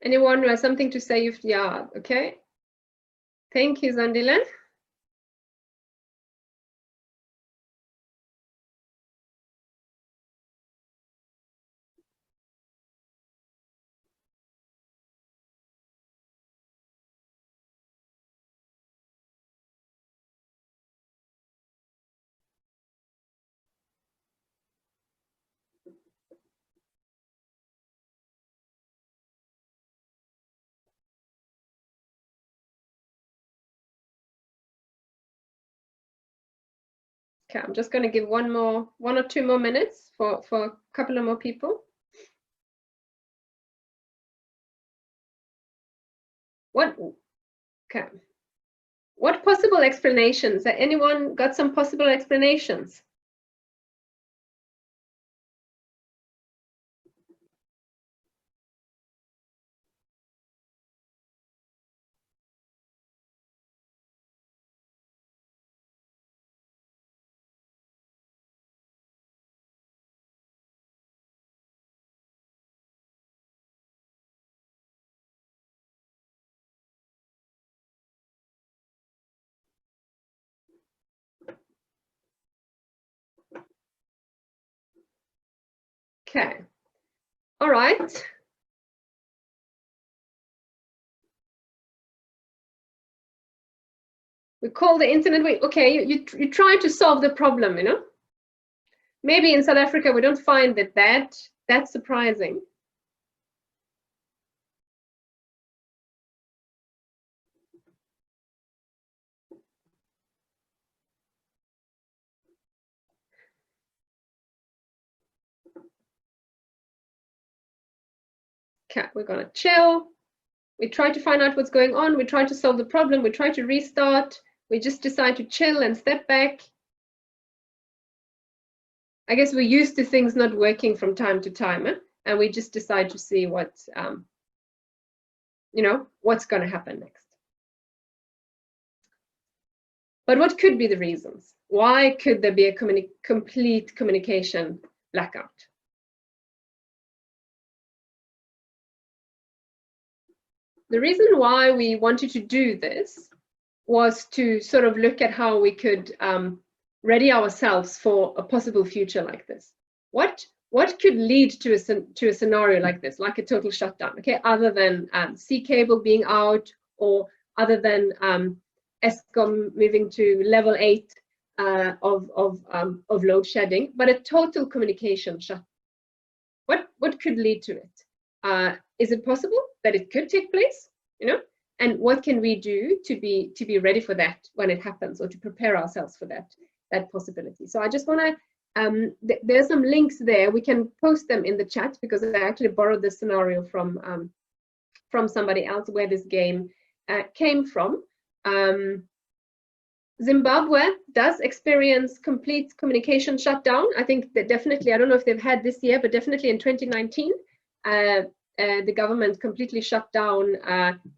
Anyone who has something to say? Yeah, okay. Thank you, Zandile. Okay, I'm just going to give one or two more minutes for a couple of more people. Okay. What possible explanations? Anyone got some possible explanations? Okay. All right. We call the internet. Okay, you try to solve the problem, you know. Maybe in South Africa we don't find that's surprising. Okay, we're gonna chill. We try to find out what's going on. We try to solve the problem. We try to restart. We just decide to chill and step back. I guess we're used to things not working from time to time, and we just decide to see what's going to happen next. But what could be the reasons? Why could there be a complete communication blackout? The reason why we wanted to do this was to sort of look at how we could ready ourselves for a possible future like this. What could lead to a scenario like this, like a total shutdown? Okay, other than sea cable being out, or other than Eskom moving to level 8 of load shedding, but a total communication shutdown. What could lead to it? Is it possible that it could take place? You know, and what can we do to be ready for that when it happens, or to prepare ourselves for that possibility. So I just want to there's some links there. We can post them in the chat, because I actually borrowed this scenario from somebody else, where this game came from. Zimbabwe does experience complete communication shutdown. I think that definitely, I don't know if they've had this year, but definitely in 2019, the government completely shut down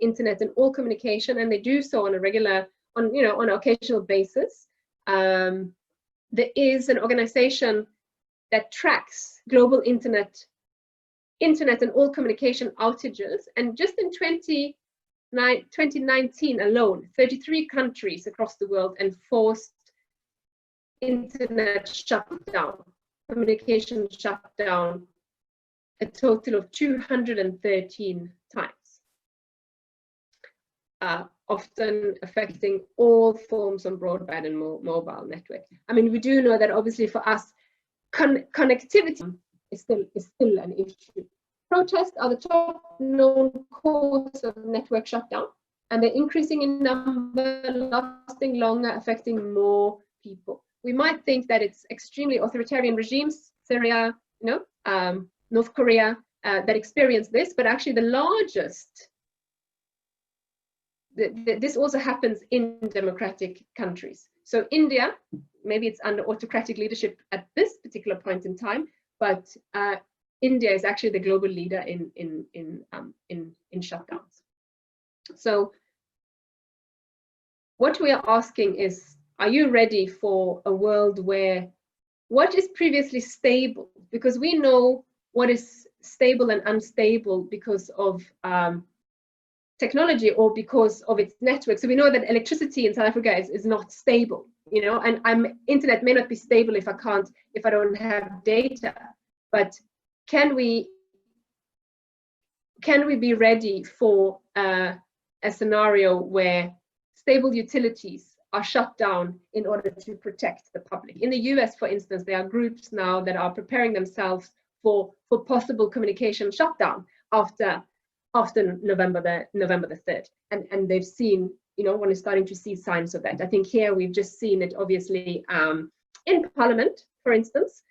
internet and all communication, and they do so on a regular, on an occasional basis. There is an organization that tracks global internet and all communication outages, and just in 2019 alone, 33 countries across the world enforced internet shutdown, communication shutdown, a total of 213 times, often affecting all forms of broadband and mobile network. I mean, we do know that obviously for us, connectivity is still an issue. Protests are the top known cause of network shutdown, and they're increasing in number, lasting longer, affecting more people. We might think that it's extremely authoritarian regimes, Syria, North Korea, that experience this, but actually the largest, this also happens in democratic countries. So India, maybe it's under autocratic leadership at this particular point in time, but India is actually the global leader in shutdowns. So what we are asking is, are you ready for a world where what is previously stable, because we know what is stable and unstable because of technology or because of its network. So we know that electricity in South Africa is not stable, and internet may not be stable if I don't have data, but can we be ready for a scenario where stable utilities are shut down in order to protect the public? In the US, for instance, there are groups now that are preparing themselves for possible communication shutdown after November the 3rd, and they've seen, one is starting to see signs of that. I think here we've just seen it obviously in Parliament, for instance,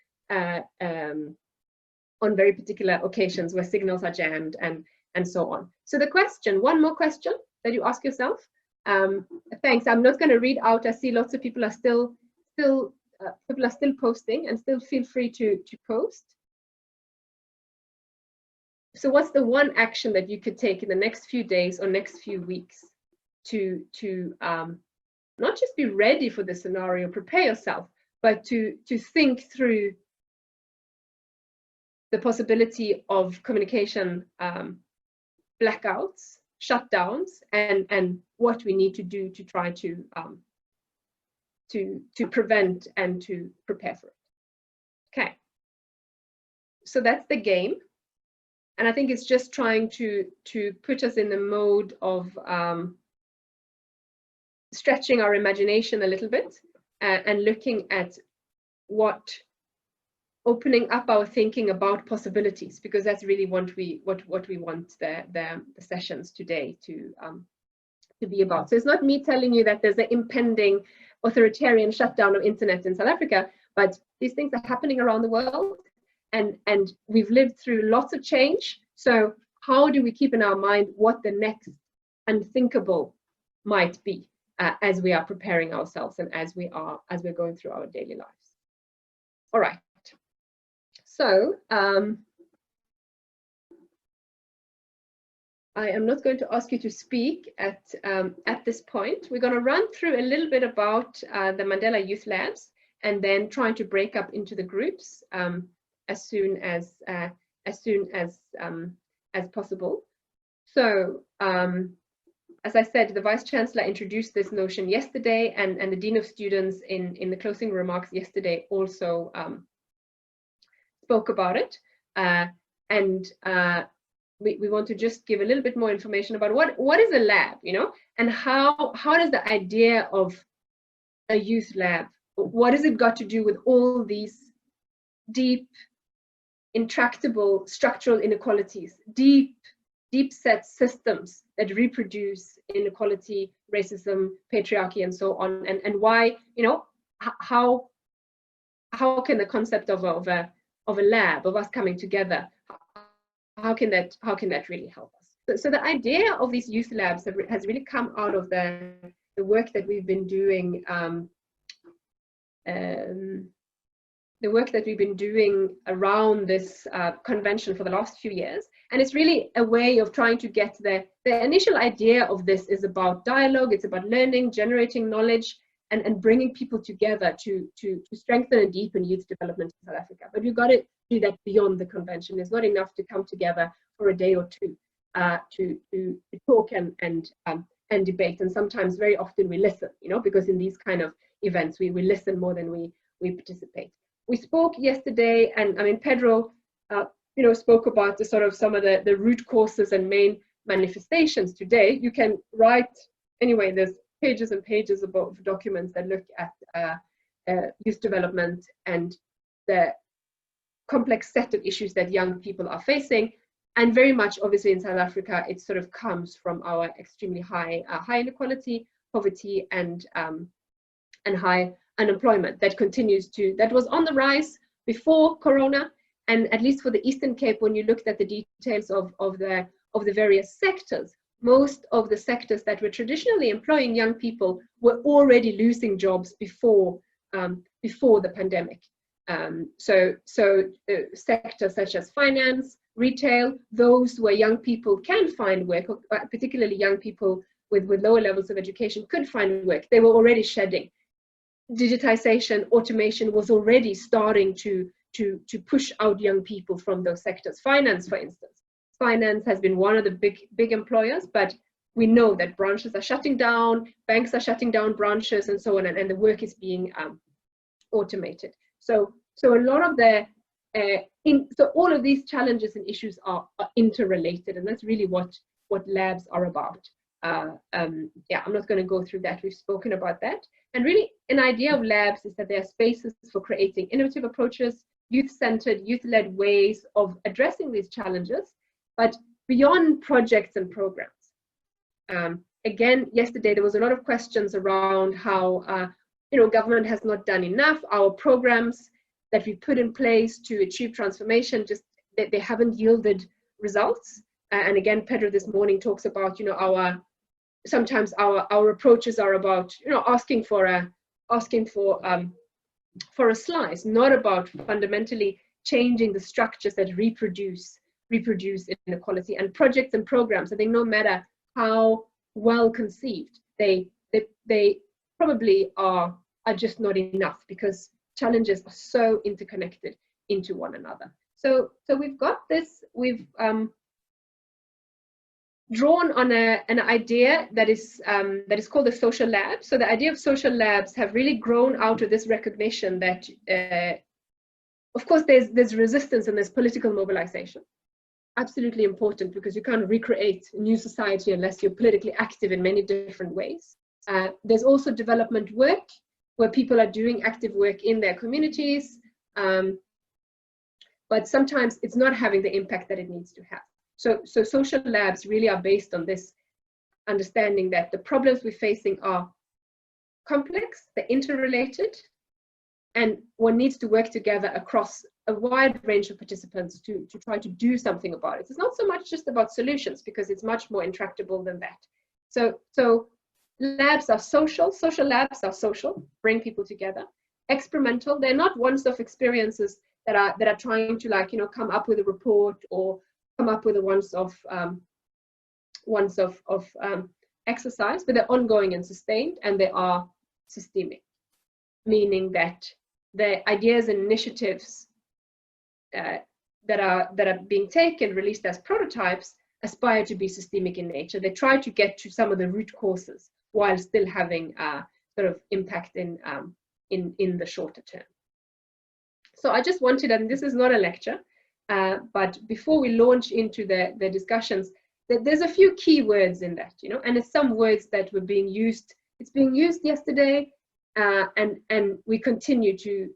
on very particular occasions where signals are jammed and so on. So the question, one more question that you ask yourself. Thanks. I'm not going to read out. I see lots of people are still posting, and still feel free to post. So what's the one action that you could take in the next few days or next few weeks to not just be ready for the scenario, prepare yourself, but to think through the possibility of communication blackouts, shutdowns, and what we need to do to try to prevent and to prepare for it. Okay, so that's the game, and I think it's just trying to put us in the mode of stretching our imagination a little bit and looking at opening up our thinking about possibilities, because that's really what we want the sessions today to be about. So it's not me telling you that there's an impending authoritarian shutdown of internet in South Africa, but these things are happening around the world, and we've lived through lots of change. So how do we keep in our mind what the next unthinkable might be as we are preparing ourselves and as we're going through our daily lives? All right. So I am not going to ask you to speak at this point. We're going to run through a little bit about the Mandela Youth Labs, and then trying to break up into the groups as soon as possible. So as I said, the Vice Chancellor introduced this notion yesterday, and the Dean of Students in the closing remarks yesterday also spoke about it, and we want to just give a little bit more information about what is a lab, and how does the idea of a youth lab, what has it got to do with all these deep, intractable structural inequalities, deep deep set systems that reproduce inequality, racism, patriarchy, and so on, and why, how can the concept of a lab, of us coming together, how can that really help us? So the idea of these youth labs has really come out of the work that we've been doing, around this convention for the last few years. And it's really a way of trying to get the initial idea of this is about dialogue, it's about learning, generating knowledge, and bringing people together to strengthen and deepen youth development in South Africa. But we've got to do that beyond the convention. It's not enough to come together for a day or two to talk and debate. And sometimes, very often, we listen, because in these kind of events, we listen more than we participate. We spoke yesterday, and I mean, Pedro, spoke about the sort of some of the root causes and main manifestations today. You can write, anyway, there's pages and pages of documents that look at youth development and the complex set of issues that young people are facing. And very much, obviously, in South Africa, it sort of comes from our extremely high inequality, poverty, and high unemployment that was on the rise before Corona. And at least for the Eastern Cape, when you looked at the details of the various sectors, most of the sectors that were traditionally employing young people were already losing jobs before the pandemic. So sectors such as finance, retail, those where young people can find work, particularly young people with lower levels of education could find work, they were already shedding. Digitization, automation was already starting to push out young people from those sectors. Finance, for instance. Finance has been one of the big employers, but we know that branches are shutting down, banks are shutting down branches, and so on, and the work is being automated. So a lot of so all of these challenges and issues are interrelated, and that's really what labs are about. I'm not going to go through that. We've spoken about that. And really, an idea of labs is that they are spaces for creating innovative approaches, youth-centered, youth-led ways of addressing these challenges, but beyond projects and programs. Again, yesterday there was a lot of questions around how government has not done enough. Our programs that we put in place to achieve transformation, just they haven't yielded results. And again, Pedro this morning talks about sometimes our approaches are about asking for a slice, not about fundamentally changing the structures that reproduce inequality. And projects and programs, I think, no matter how well conceived, they probably are just not enough, because challenges are so interconnected into one another. So we've got this, we've drawn on an idea that is called the social lab. So the idea of social labs have really grown out of this recognition that, of course, there's resistance and there's political mobilization. Absolutely important, because you can't recreate a new society unless you're politically active in many different ways. There's also development work, where people are doing active work in their communities, but sometimes it's not having the impact that it needs to have. So social labs really are based on this understanding that the problems we're facing are complex, they're interrelated, and one needs to work together across a wide range of participants to try to do something about it. It's not so much just about solutions, because it's much more intractable than that. So labs are social labs are social, bring people together. Experimental, they're not once-off experiences that are trying to come up with a report or come up with a once-off exercise, but they're ongoing and sustained, and they are systemic, meaning that the ideas and initiatives that are being taken, released as prototypes, aspire to be systemic in nature. They try to get to some of the root causes while still having sort of impact in the shorter term. So I just wanted, and this is not a lecture, but before we launch into the discussions, there's a few key words in that, and it's some words that were being used. It's being used yesterday, and we continue to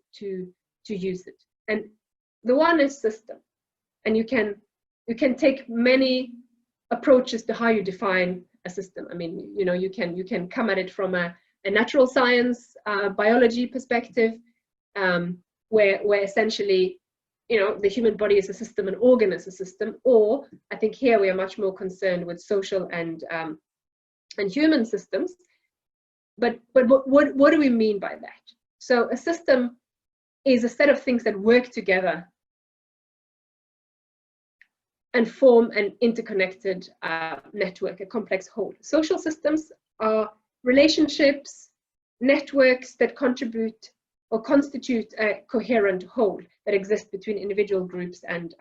use it. And the one is system, and you can take many approaches to how you define a system. I mean, you know, you can come at it from a natural science, biology perspective, where essentially, you know, the human body is a system, an organ is a system. Or I think here we are much more concerned with social and human systems. But what do we mean by that? So a system is a set of things that work together and form an interconnected network, a complex whole. Social systems are relationships, networks that contribute or constitute a coherent whole that exists between individual groups and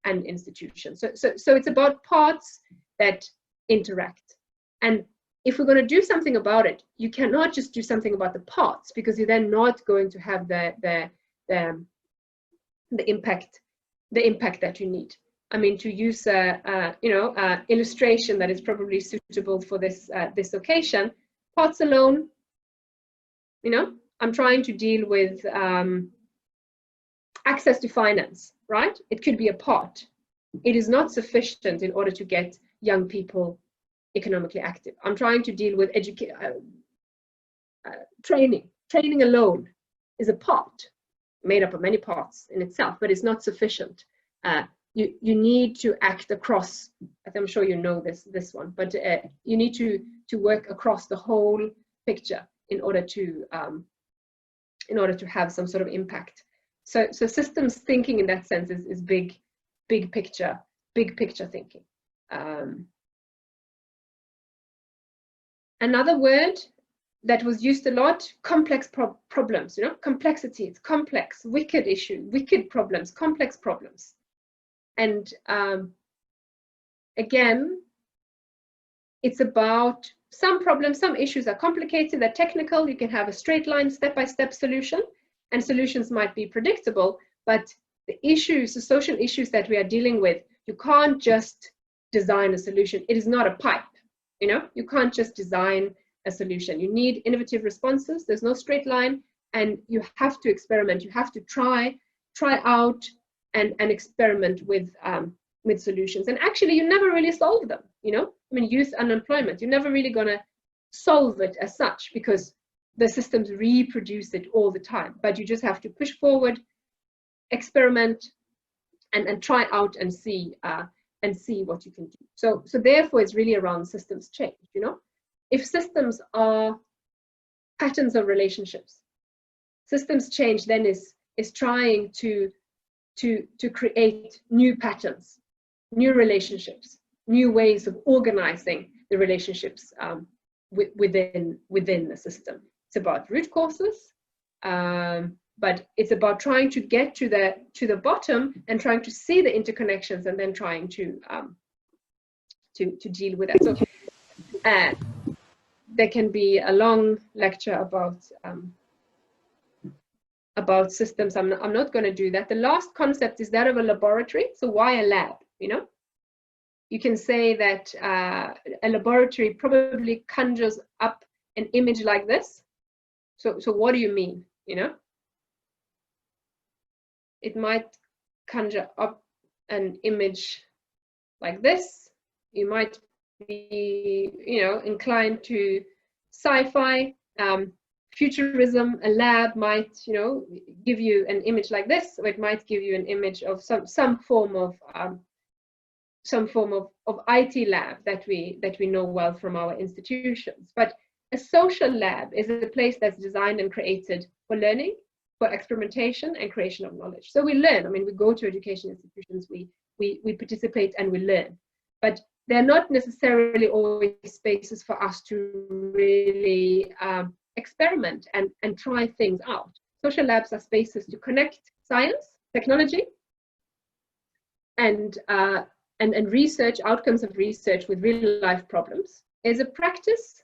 institutions. So it's about parts that interact. And if we're going to do something about it, you cannot just do something about the parts, because you're then not going to have the impact that you need. I mean, to use a illustration that is probably suitable for this occasion, parts alone, you know, I'm trying to deal with access to finance, right? It could be a part. It is not sufficient in order to get young people economically active. I'm trying to deal with training. Training alone is a part, made up of many parts in itself, but it's not sufficient. You need to act across. I'm sure you know this one, but you need to work across the whole picture in order to have some sort of impact. So systems thinking in that sense is big picture thinking. Another word that was used a lot, complex problems, you know, complexity, it's complex, wicked issue, wicked problems, complex problems. And again, it's about some problems, some issues are complicated, they're technical, you can have a straight line, step-by-step solution, and solutions might be predictable, but the issues, the social issues that we are dealing with, you can't just design a solution. It is not a pipe, you know, you can't just design a solution. You need innovative responses, there's no straight line, and you have to experiment, you have to try out and experiment with solutions. And actually, you never really solve them, you know? I mean, youth unemployment, you're never really gonna solve it as such, because the systems reproduce it all the time. But you just have to push forward, experiment, and try out and see what you can do. So therefore, it's really around systems change, you know? If systems are patterns of relationships, systems change then is trying to create new patterns, new relationships, new ways of organizing the relationships within the system. It's about root causes, but it's about trying to get to the bottom and trying to see the interconnections and then trying to deal with that. So there can be a long lecture about systems. I'm not going to do that. The last concept is that of a laboratory. So why a lab? You know, you can say that a laboratory probably conjures up an image like this. So what do you mean? You know, it might conjure up an image like this. You might be, you know, inclined to sci-fi. Futurism. A lab might, you know, give you an image like this, or it might give you an image of some form of IT lab that we know well from our institutions. But a social lab is a place that's designed and created for learning, for experimentation and creation of knowledge. So we learn. I mean, we go to education institutions, we participate and we learn, but they're not necessarily always spaces for us to really experiment and try things out. Social labs are spaces to connect science, technology, and research, outcomes of research with real life problems. It's a practice,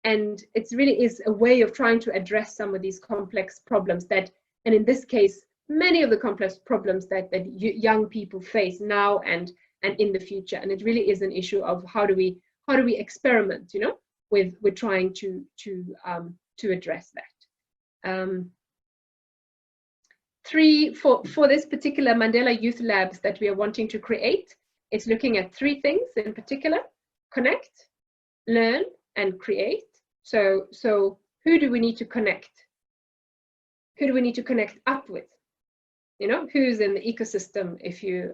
and it really is a way of trying to address some of these complex problems that, and in this case, many of the complex problems that young people face now and in the future. And it really is an issue of how do we experiment, you know, with trying to address that. For this particular Mandela Youth Labs that we are wanting to create, It's looking at three things in particular: connect, learn, and create. So who do we need to connect? Who do we need to connect up with? You know, who's in the ecosystem, if you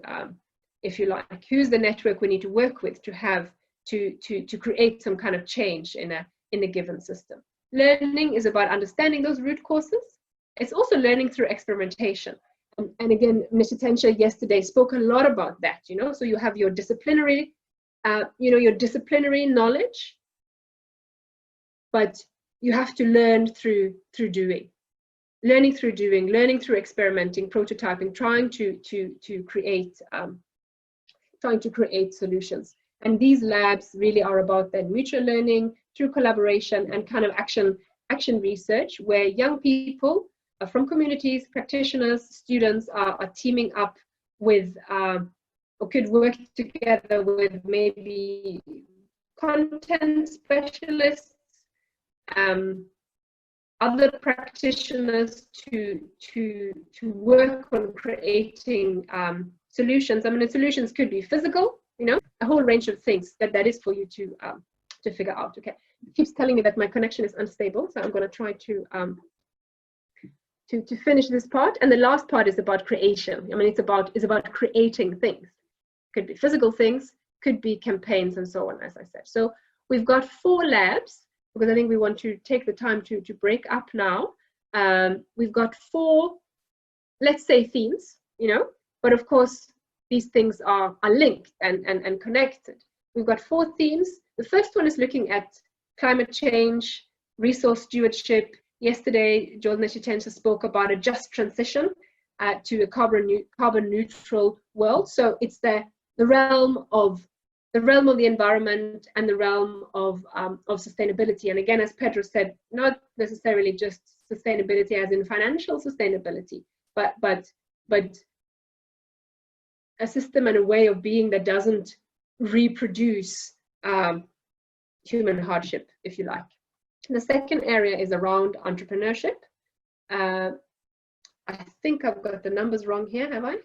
like? Who's the network we need to work with to have to create some kind of change in a given system? Learning is about understanding those root causes. It's also learning through experimentation. And again, Mr. Tensha yesterday spoke a lot about that, you know, so you have your disciplinary, your disciplinary knowledge, but you have to learn through doing. Learning through doing, learning through experimenting, prototyping, trying to create solutions. And these labs really are about that mutual learning through collaboration and kind of action research, where young people from communities, practitioners, students are teaming up with, or could work together with maybe content specialists, other practitioners to work on creating solutions. I mean, the solutions could be physical, you know, a whole range of things that is for you to figure out. Okay, it keeps telling me that my connection is unstable, so I'm going to try to finish this part. And the last part is about creation. I mean, it's about creating things. Could be physical things, could be campaigns, and so on, as I said. So we've got 4 labs, because I think we want to take the time to break up now. We've got 4, let's say, themes, you know, but of course, these things are linked and connected. We've got 4 themes. The first one is looking at climate change, resource stewardship. Yesterday, Joel Neshitensa spoke about a just transition to a carbon neutral world. So it's the realm of the environment and the realm of sustainability. And again, as Pedro said, not necessarily just sustainability as in financial sustainability, but a system and a way of being that doesn't reproduce human hardship, if you like. The second area is around entrepreneurship. I think I've got the numbers wrong here, have I?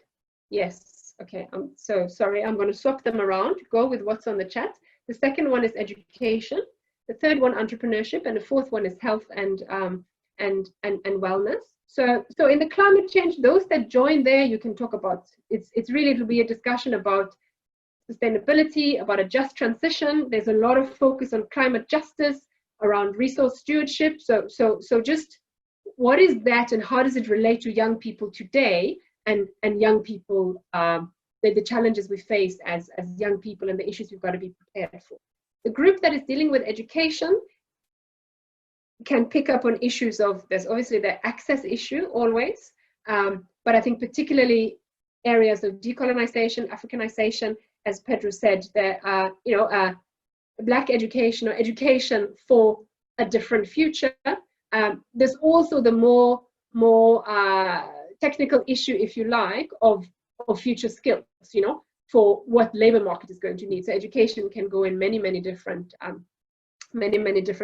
Yes, okay, I'm so sorry. I'm going to swap them around, go with what's on the chat. The second one is education. The third one, entrepreneurship, and the fourth one is health and wellness. So in the climate change, those that join there, you can talk about, it'll be a discussion about sustainability, about a just transition. There's a lot of focus on climate justice, around resource stewardship. So just what is that, and how does it relate to young people today, and young people, the challenges we face as young people, and the issues we've got to be prepared for. The group that is dealing with education can pick up on issues of, there's obviously the access issue always, but I think particularly areas of decolonization, Africanization, as Pedro said, there are, Black education or education for a different future. There's also the more technical issue, if you like, of future skills, you know, for what labor market is going to need. So education can go in many different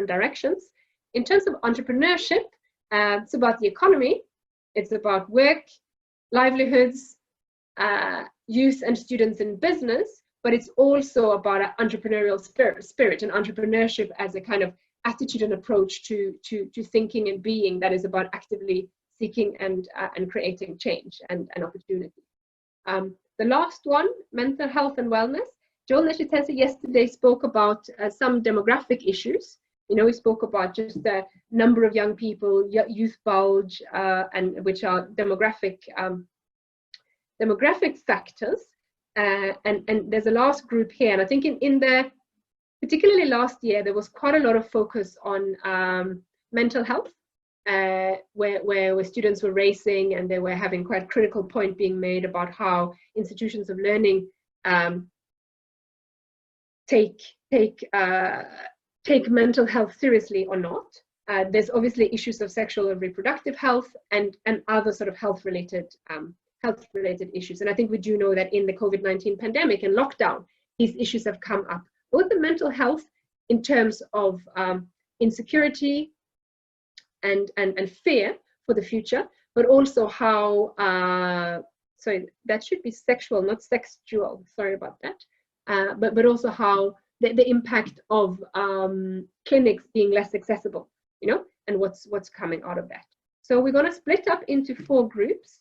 directions. In terms of entrepreneurship, it's about the economy. It's about work, livelihoods, youth and students in business. But it's also about an entrepreneurial spirit and entrepreneurship as a kind of attitude and approach to thinking and being that is about actively seeking and creating change and opportunity. The last one, mental health and wellness. Joel Neshitensa yesterday spoke about some demographic issues. You know, we spoke about just the number of young people, youth bulge, and which are demographic factors. And there's a last group here, and I think in the particularly last year there was quite a lot of focus on mental health, where students were raising, and they were having quite a critical point being made about how institutions of learning take mental health seriously or not. There's obviously issues of sexual and reproductive health and other sort of health related issues. And I think we do know that in the COVID-19 pandemic and lockdown, these issues have come up, both the mental health in terms of insecurity and fear for the future, but also how sorry, that should be sexual, not sexual. Sorry about that. But also how the impact of clinics being less accessible, you know, and what's coming out of that. So we're going to split up into 4 groups.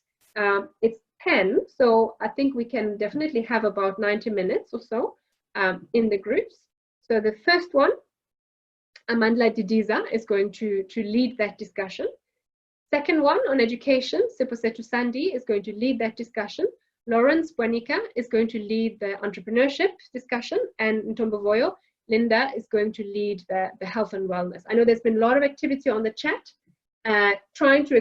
It's 10, so I think we can definitely have about 90 minutes or so in the groups. So the first one, Mandela Didiza is going to lead that discussion. Second one on education, Siposetu Sandi is going to lead that discussion. Lawrence Bwanika is going to lead the entrepreneurship discussion, and Ntombovoyo Linda is going to lead the health and wellness. I know there's been a lot of activity on the chat, trying to